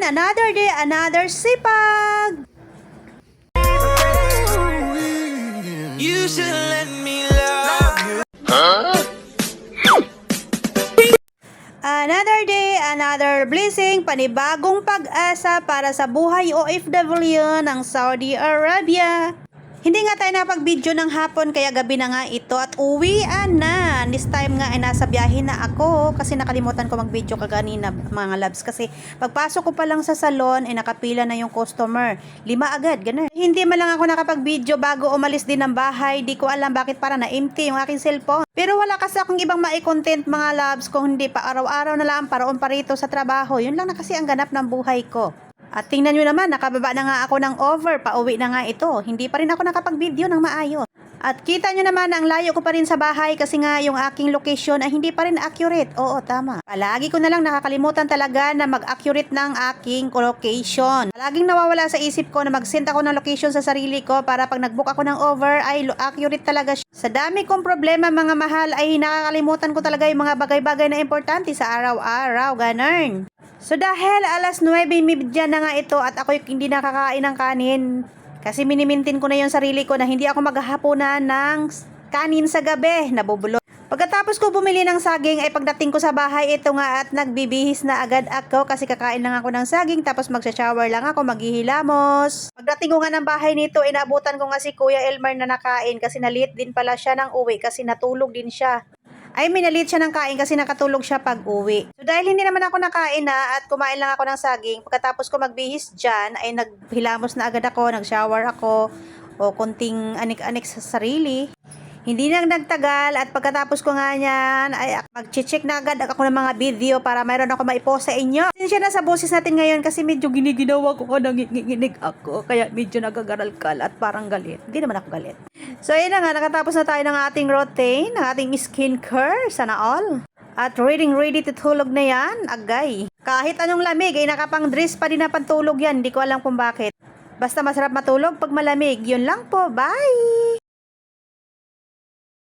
another day, another sipag! You should let me love you. Another day, another blessing, panibagong pag-asa para sa buhay OFW ng Saudi Arabia. Hindi nga tayo napag-video ng hapon kaya gabi na nga ito at uwian na. This time nga ay nasa biyahe na ako kasi nakalimutan ko mag-video kaganina mga labs kasi pagpasok ko pa lang sa salon ay nakapila na yung customer. 5 agad, ganun. Hindi man lang ako nakapag-video bago umalis din ng bahay. Di ko alam bakit para na-empty yung aking cellphone. Pero wala kasi akong ibang mai-content mga labs kung hindi pa araw-araw na lang paraon pa rito sa trabaho. Yun lang na kasi ang ganap ng buhay ko. At tingnan nyo naman, nakababa na nga ako ng over, pauwi na nga ito. Hindi pa rin ako nakapag-video ng maayos. At kita nyo naman, ang layo ko pa rin sa bahay kasi nga yung aking location ay hindi pa rin accurate. Oo, tama. Palagi ko na lang nakakalimutan talaga na mag-accurate ng aking location. Palaging nawawala sa isip ko na mag-send ako ng location sa sarili ko para pag nag-book ako ng over ay accurate talaga siya. Sa dami kong problema mga mahal ay nakakalimutan ko talaga yung mga bagay-bagay na importante sa araw-araw. Ganun. So dahil alas 9:30 na nga ito at ako hindi nakakain ng kanin kasi minimintin ko na yung sarili ko na hindi ako maghahaponan ng kanin sa gabi, nabubulol. Pagkatapos ko bumili ng saging ay pagdating ko sa bahay ito nga at nagbibihis na agad ako kasi kakain lang ako ng saging tapos magsha-shower lang ako, maghihilamos. Pagdating ko nga ng bahay nito, inabutan ko nga si Kuya Elmar na nakain kasi na-late din pala siya ng uwi kasi natulog din siya. Ay, minalit siya ng kain kasi nakatulog siya pag uwi. So, dahil hindi naman ako nakain na at kumain lang ako ng saging, pagkatapos ko magbihis dyan, ay naghilamos na agad ako, nag-shower ako, o konting anik-anik sa sarili. Hindi na nagtagal at pagkatapos ko nga niyan, ay mag-check na agad ako ng mga video para mayroon ako maipost sa inyo. Sinsya na sa boses natin ngayon kasi medyo giniginawa ko nanginginig ako. Kaya medyo nagagaral-kal at parang galit. Hindi naman ako galit. So ayun na nga, nakatapos na tayo ng ating routine, ng ating skincare, sana all. At ready to tulog na yan, agay. Kahit anong lamig, ay nakapang-dress pa din na pantulog yan. Hindi ko alam kung bakit. Basta masarap matulog pag malamig. Yun lang po, bye!